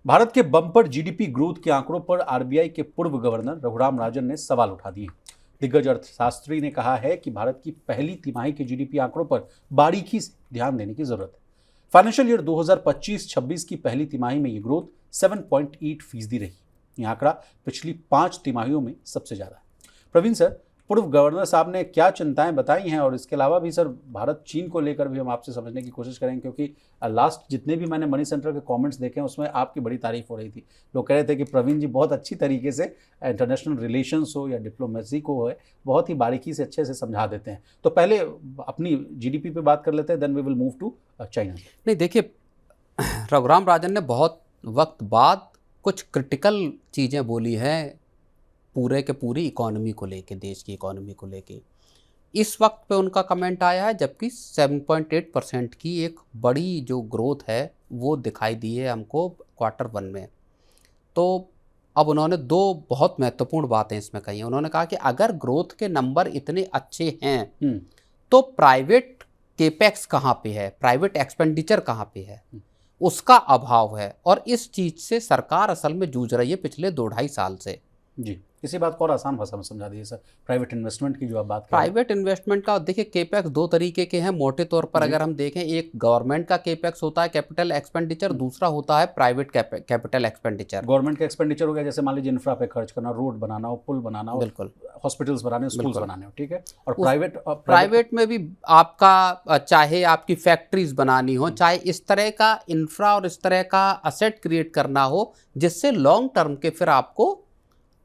भारत के bumper GDP growth के आंकड़ों पर आरबीआई के पूर्व गवर्नर रघुराम राजन ने सवाल उठा दिए। दिग्गज अर्थशास्त्री ने कहा है कि भारत की पहली तिमाही के जीडीपी आंकड़ों पर बारीकी से ध्यान देने की जरूरत है। फाइनेंशियल ईयर 2025-26 की पहली तिमाही में ये ग्रोथ 7.8% रही। ये आंकड़ा पिछली 5 तिमाहियों में सबसे ज्यादा है। प्रवीण सर, पूर्व गवर्नर साहब ने क्या चिंताएं बताई हैं, और इसके अलावा भी सर भारत चीन को लेकर भी हम आपसे समझने की कोशिश करेंगे, क्योंकि लास्ट जितने भी मैंने मनी सेंटर के कमेंट्स देखे हैं उसमें आपकी बड़ी तारीफ हो रही थी। लोग कह रहे थे कि प्रवीण जी बहुत अच्छी तरीके से इंटरनेशनल रिलेशंस हो या डिप्लोमेसी को हो, बहुत ही बारीकी से अच्छे से समझा देते हैं। तो पहले अपनी जीडीपी पे बात कर लेते हैं, then we will move to China. नहीं, देखिए, रघुराम राजन ने बहुत वक्त बाद कुछ क्रिटिकल चीज़ें बोली हैं पूरे के पूरी इकोनॉमी को लेके, देश की इकोनॉमी को लेके। इस वक्त पे उनका कमेंट आया है, जबकि 7.8% की एक बड़ी जो ग्रोथ है वो दिखाई दी है हमको Q1 में। तो अब उन्होंने दो बहुत महत्वपूर्ण बातें इसमें कही हैं। उन्होंने कहा कि अगर ग्रोथ के नंबर इतने अच्छे हैं तो प्राइवेट केपेक्स कहाँ पे है, प्राइवेट एक्सपेंडिचर कहाँ पे है, उसका अभाव है। और इस चीज़ से सरकार असल में जूझ रही है पिछले 2-2.5 साल से। जी, इसी बात को और आसान भाषा में समझा दीजिए सर। प्राइवेट इन्वेस्टमेंट की जो आप बात कर रहे हैं, प्राइवेट इन्वेस्टमेंट का देखिए, केपेक्स दो तरीके के हैं मोटे तौर पर। अगर हम देखें, एक गवर्नमेंट का केपेक्स होता है कैपिटल एक्सपेंडिचर, दूसरा होता है प्राइवेट कैपिटल एक्सपेंडिचर। गवर्नमेंट का एक्सपेंडिचर हो गया, जैसे मान लीजिए इंफ्रा पे खर्च करना, रोड बनाना हो, पुल बनाना हो, बिल्कुल, हॉस्पिटल्स बनाने, स्कूल्स बनाने हो, ठीक है। और प्राइवेट में भी आपका चाहे आपकी फैक्ट्रीज बनानी हो, चाहे इस तरह का इंफ्रा और इस तरह का असेट क्रिएट करना हो जिससे लॉन्ग टर्म के फिर आपको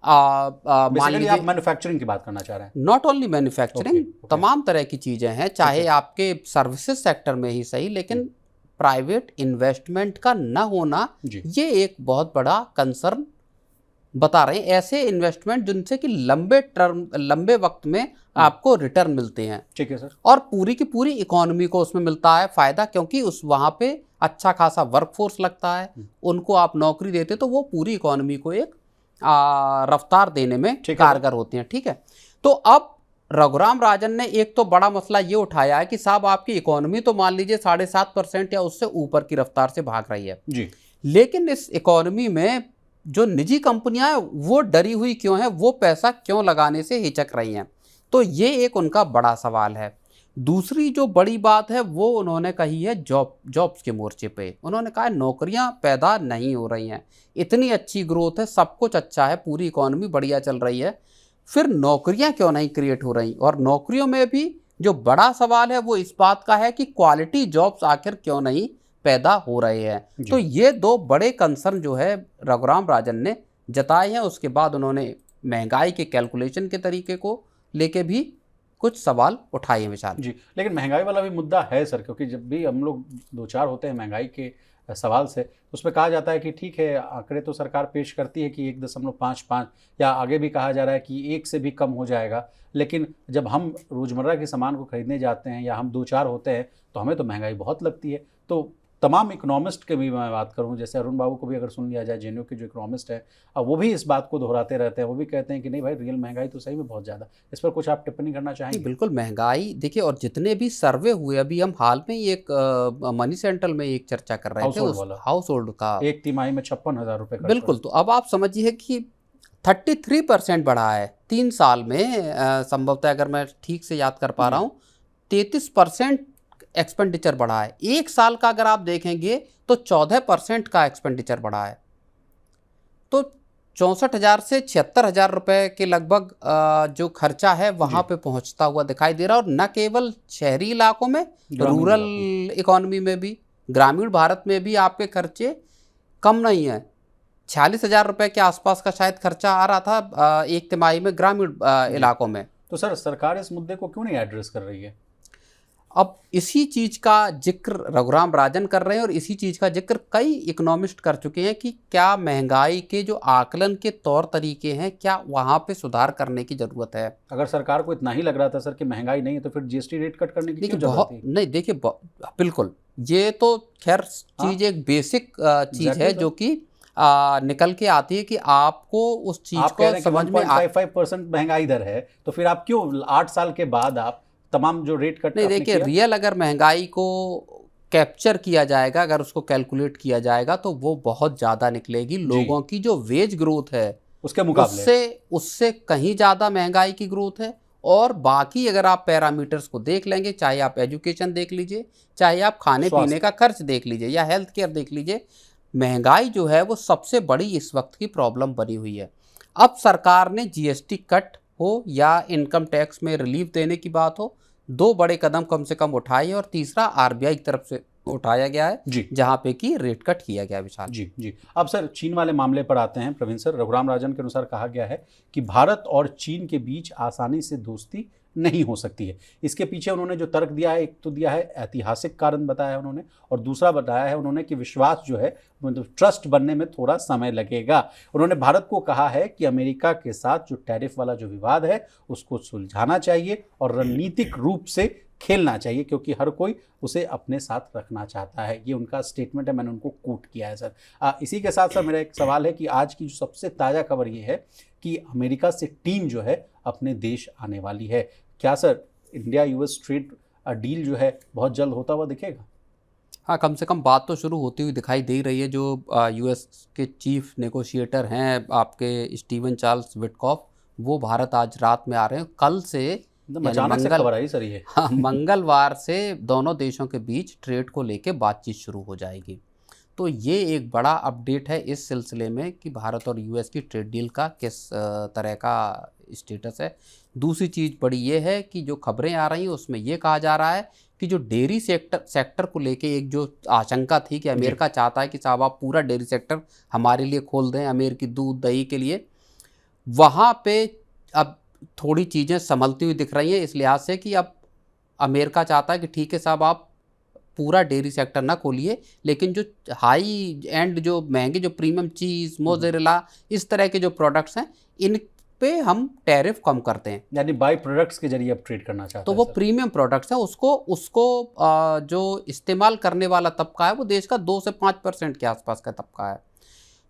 मान लीजिए आप मैन्युफैक्चरिंग की बात करना चाह रहे हैं। नॉट ओनली मैन्युफैक्चरिंग, तमाम तरह की चीज़ें हैं, चाहे आपके सर्विसेज सेक्टर में ही सही, लेकिन प्राइवेट इन्वेस्टमेंट का न होना ये एक बहुत बड़ा कंसर्न बता रहे हैं। ऐसे इन्वेस्टमेंट जिनसे कि लंबे वक्त में आपको रिटर्न मिलते हैं, ठीक है सर, और पूरी की पूरी इकोनॉमी को उसमें मिलता है फ़ायदा, क्योंकि उस वहाँ पे अच्छा खासा वर्कफोर्स लगता है, उनको आप नौकरी देते तो वो पूरी इकोनॉमी को एक रफ्तार देने में कारगर होते हैं। ठीक है, तो अब रघुराम राजन ने एक तो बड़ा मसला ये उठाया है कि साहब आपकी इकोनॉमी तो मान लीजिए 7.5% या उससे ऊपर की रफ्तार से भाग रही है जी, लेकिन इस इकोनॉमी में जो निजी कंपनियां हैं वो डरी हुई क्यों हैं, वो पैसा क्यों लगाने से हिचक रही हैं। तो ये एक उनका बड़ा सवाल है। दूसरी जो बड़ी बात है वो उन्होंने कही है जॉब्स के मोर्चे पे। उन्होंने कहा नौकरियां पैदा नहीं हो रही हैं, इतनी अच्छी ग्रोथ है, सब कुछ अच्छा है, पूरी इकोनॉमी बढ़िया चल रही है, फिर नौकरियां क्यों नहीं क्रिएट हो रही। और नौकरियों में भी जो बड़ा सवाल है वो इस बात का है कि क्वालिटी जॉब्स आखिर क्यों नहीं पैदा हो रहे हैं। तो ये दो बड़े कंसर्न जो है रघुराम राजन ने जताए हैं। उसके बाद उन्होंने महंगाई के कैलकुलेशन के तरीके को लेके भी कुछ सवाल उठाए विचार जी। लेकिन महंगाई वाला भी मुद्दा है सर, क्योंकि जब भी हम लोग दो चार होते हैं महंगाई के सवाल से, उसमें कहा जाता है कि ठीक है आंकड़े तो सरकार पेश करती है कि 1.55 या आगे भी कहा जा रहा है कि 1 से भी कम हो जाएगा, लेकिन जब हम रोज़मर्रा के सामान को खरीदने जाते हैं या हम दो चार होते हैं तो हमें तो महंगाई बहुत लगती है। तो तमाम इकोनॉमिस्ट के भी मैं बात करूं, जैसे अरुण बाबू को भी अगर सुन लिया जाए, जेएनयू के जो इकोनॉमिस्ट हैं, अब वो भी इस बात को दोहराते रहते हैं। वो भी कहते हैं कि नहीं भाई, रियल महंगाई तो सही में बहुत ज़्यादा। इस पर कुछ आप टिप्पणी करना चाहेंगे? बिल्कुल, महंगाई देखिए, और जितने भी सर्वे हुए, अभी हम हाल में ही एक मनी सेंट्रल में एक चर्चा कर रहे थे हाउस होल्ड का, एक तिमाही में 56,000 रुपये। बिल्कुल, तो अब आप समझिए कि 33% बढ़ा है 3 साल में। संभवतः अगर मैं ठीक से याद कर पा रहा हूँ 33% एक्सपेंडिचर बढ़ा है। एक साल का अगर आप देखेंगे तो 14% का एक्सपेंडिचर बढ़ा है। तो 64,000 से 76,000 रुपये के लगभग जो खर्चा है वहाँ पे पहुँचता हुआ दिखाई दे रहा है। और न केवल शहरी इलाकों में, रूरल इकोनॉमी में भी, ग्रामीण भारत में भी आपके खर्चे कम नहीं हैं। 46,000 रुपये के आसपास का शायद खर्चा आ रहा था एक तिमाही में ग्रामीण इलाकों में। तो सर सरकार इस मुद्दे को क्यों नहीं एड्रेस कर रही है? अब इसी चीज़ का जिक्र रघुराम राजन कर रहे हैं और इसी चीज़ का जिक्र कई इकोनॉमिस्ट कर चुके हैं कि क्या महंगाई के जो आकलन के तौर तरीके हैं, क्या वहाँ पे सुधार करने की ज़रूरत है। अगर सरकार को इतना ही लग रहा था सर कि महंगाई नहीं है तो फिर जीएसटी रेट कट करने की क्यों जरूरत थी? नहीं, देखिए, बिल्कुल, ये तो खैर चीज़ एक बेसिक चीज़ है जो कि निकल के आती है कि आपको उस चीज़ को समझ में 1.55% महंगाई दर है, तो फिर आप क्यों 8 साल के बाद आप तमाम जो रेट कट? नहीं, देखिए, रियल अगर महंगाई को कैप्चर किया जाएगा, अगर उसको कैलकुलेट किया जाएगा तो वो बहुत ज़्यादा निकलेगी। लोगों की जो वेज ग्रोथ है उसके मुकाबले उससे कहीं ज़्यादा महंगाई की ग्रोथ है। और बाकी अगर आप पैरामीटर्स को देख लेंगे, चाहे आप एजुकेशन देख लीजिए, चाहे आप खाने पीने का खर्च देख लीजिए या हेल्थ केयर देख लीजिए, महंगाई जो है वो सबसे बड़ी इस वक्त की प्रॉब्लम बनी हुई है। अब सरकार ने जीएसटी कट हो या इनकम टैक्स में रिलीफ देने की बात हो, दो बड़े कम से कम उठाए, और तीसरा आरबीआई की तरफ से उठाया गया है जी, जहां पे कि रेट कट किया गया विशाल। जी जी। अब सर चीन वाले मामले पर आते हैं प्रवीण सर। रघुराम राजन के अनुसार कहा गया है कि भारत और चीन के बीच आसानी से दोस्ती नहीं हो सकती है। इसके पीछे उन्होंने जो तर्क दिया है, एक तो दिया है ऐतिहासिक कारण बताया है उन्होंने, और दूसरा बताया है उन्होंने कि विश्वास जो है, मतलब ट्रस्ट बनने में थोड़ा समय लगेगा। उन्होंने भारत को कहा है कि अमेरिका के साथ जो टैरिफ वाला जो विवाद है उसको सुलझाना चाहिए और रणनीतिक रूप से खेलना चाहिए, क्योंकि हर कोई उसे अपने साथ रखना चाहता है। ये उनका स्टेटमेंट है, मैंने उनको कोट किया है सर। इसी के साथ सर मेरा एक सवाल है कि आज की जो सबसे ताज़ा खबर ये है कि अमेरिका से टीम जो है अपने देश आने वाली है। क्या sir India US trade deal जो है बहुत जल्द होता हुआ दिखेगा? हाँ, कम से कम बात तो शुरू होती हुई दिखाई दे रही है। जो यूएस के चीफ नेगोशिएटर हैं आपके स्टीवन चार्ल्स विटकॉफ, वो भारत आज रात में आ रहे हैं। कल से अचानक से खबर आई सर ये। हाँ, मंगलवार से दोनों देशों के बीच ट्रेड को लेके बातचीत शुरू हो जाएगी। तो ये एक बड़ा अपडेट है इस सिलसिले में कि भारत और यूएस की ट्रेड डील का किस तरह का स्टेटस है। दूसरी चीज़ बड़ी ये है कि जो खबरें आ रही हैं उसमें ये कहा जा रहा है कि जो डेयरी सेक्टर को लेके एक जो आशंका थी कि अमेरिका चाहता है कि साहब आप पूरा डेयरी सेक्टर हमारे लिए खोल दें, अमेरिकी दूध दही के लिए, वहाँ पे अब थोड़ी चीज़ें संभलती हुई दिख रही हैं इस लिहाज से कि अब अमेरिका चाहता है कि ठीक है साहब आप पूरा डेयरी सेक्टर ना खोलिए, लेकिन जो हाई एंड जो महंगे जो प्रीमियम चीज़, मोज़रेला, इस तरह के जो प्रोडक्ट्स हैं इन पे हम टैरिफ कम करते हैं। यानी बाई प्रोडक्ट्स के जरिए अब ट्रेड करना चाहते हैं। तो वो प्रीमियम प्रोडक्ट्स हैं, उसको जो इस्तेमाल करने वाला तबका है वो देश का 2 से 5% के आसपास का तबका है।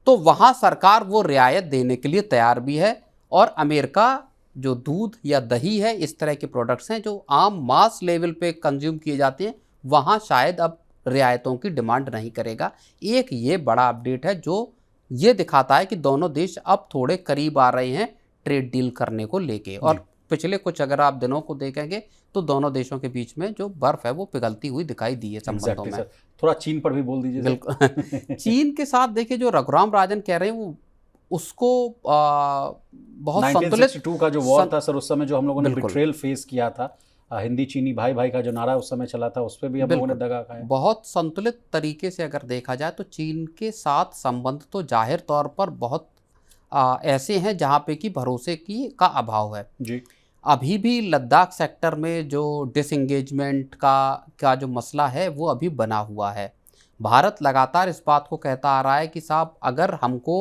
तो वहाँ सरकार वो रियायत देने के लिए तैयार भी है। और अमेरिका जो दूध या दही है, इस तरह के प्रोडक्ट्स हैं जो आम मास लेवल पे कंज्यूम किए जाते हैं, वहाँ शायद अब रियायतों की डिमांड नहीं करेगा। एक ये बड़ा अपडेट है जो ये दिखाता है कि दोनों देश अब थोड़े करीब आ रहे हैं ट्रेड डील करने को लेके। और पिछले कुछ अगर आप दिनों को देखेंगे तो दोनों देशों के बीच में जो बर्फ है वो पिघलती हुई दिखाई दी है संबंधों में। थोड़ा चीन पर भी बोल दीजिए। बिल्कुल। चीन के साथ देखिए जो रघुराम राजन कह रहे हैं वो उसको बहुत संतुलित 1962 का जो वॉर था सर, उस समय जो हम लोगों ने बिट्रेल फेस किया था, हिंदी चीनी भाई भाई का जो नारा उस समय चला था, उस पर भी हम लोगों ने दगा खाया। बहुत संतुलित तरीके से अगर देखा जाए तो चीन के साथ संबंध तो जाहिर तौर पर बहुत ऐसे हैं जहाँ पे कि भरोसे का अभाव है जी। अभी भी लद्दाख सेक्टर में जो डिसएंगेजमेंट का जो मसला है वो अभी बना हुआ है। भारत लगातार इस बात को कहता आ रहा है कि साहब अगर हमको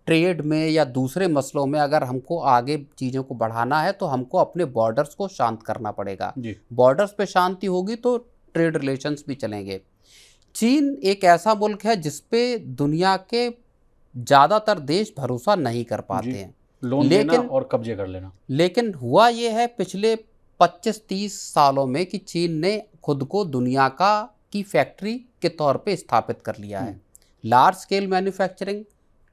ट्रेड में या दूसरे मसलों में अगर हमको आगे चीज़ों को बढ़ाना है तो हमको अपने बॉर्डर्स को शांत करना पड़ेगा। बॉर्डर्स पे शांति होगी तो ट्रेड रिलेशंस भी चलेंगे। चीन एक ऐसा मुल्क है जिस पे दुनिया के ज़्यादातर देश भरोसा नहीं कर पाते हैं, लोन देना और कब्जे कर लेना। लेकिन हुआ ये है पिछले 25-30 सालों में कि चीन ने खुद को दुनिया की फैक्ट्री के तौर पे स्थापित कर लिया है। Large scale manufacturing,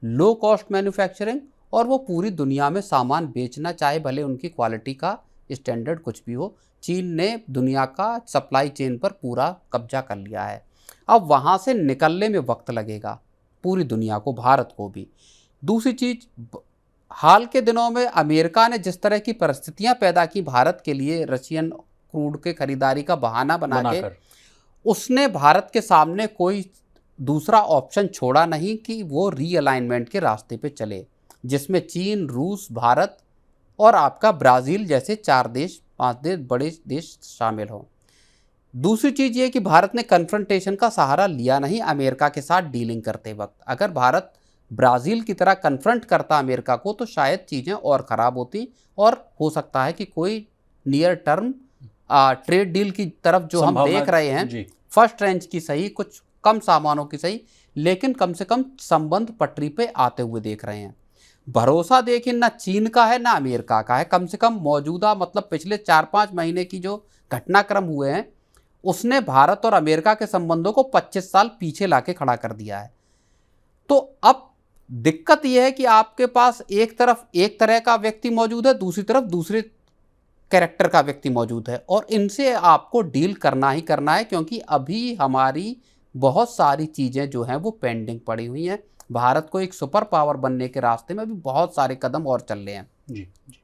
low cost manufacturing, और वो पूरी दुनिया में सामान बेचना, चाहे भले उनकी क्वालिटी का स्टैंडर्ड कुछ भी हो। चीन ने दुनिया का सप्लाई चेन पर पूरा कब्जा कर लिया है। अब वहाँ से निकलने में वक्त लगेगा पूरी दुनिया को, भारत को भी। दूसरी चीज़, हाल के दिनों में अमेरिका ने जिस तरह की परिस्थितियां पैदा की भारत के लिए, रशियन क्रूड के खरीदारी का बहाना बना के, उसने भारत के सामने कोई दूसरा ऑप्शन छोड़ा नहीं कि वो रीअलाइनमेंट के रास्ते पे चले, जिसमें चीन, रूस, भारत और आपका ब्राज़ील जैसे 4-5 बड़े देश शामिल हों। दूसरी चीज़ ये कि भारत ने कन्फ्रंटेशन का सहारा लिया नहीं अमेरिका के साथ डीलिंग करते वक्त। अगर भारत ब्राज़ील की तरह कन्फ्रंट करता अमेरिका को तो शायद चीज़ें और ख़राब होती, और हो सकता है कि कोई नियर टर्म ट्रेड डील की तरफ जो हम देख रहे हैं, फर्स्ट रेंज की सही, कुछ कम सामानों की सही, लेकिन कम से कम संबंध पटरी पे आते हुए देख रहे हैं। भरोसा देखिए ना चीन का है ना अमेरिका का है। कम से कम मौजूदा मतलब पिछले 4-5 महीने की जो घटनाक्रम हुए हैं उसने भारत और अमेरिका के संबंधों को 25 साल पीछे लाके खड़ा कर दिया है। तो अब दिक्कत यह है कि आपके पास एक तरफ एक तरह का व्यक्ति मौजूद है, दूसरी तरफ दूसरे कैरेक्टर का व्यक्ति मौजूद है, और इनसे आपको डील करना ही करना है, क्योंकि अभी हमारी बहुत सारी चीज़ें जो हैं वो पेंडिंग पड़ी हुई हैं। भारत को एक सुपर पावर बनने के रास्ते में अभी बहुत सारे कदम और चल रहे हैं। जी जी।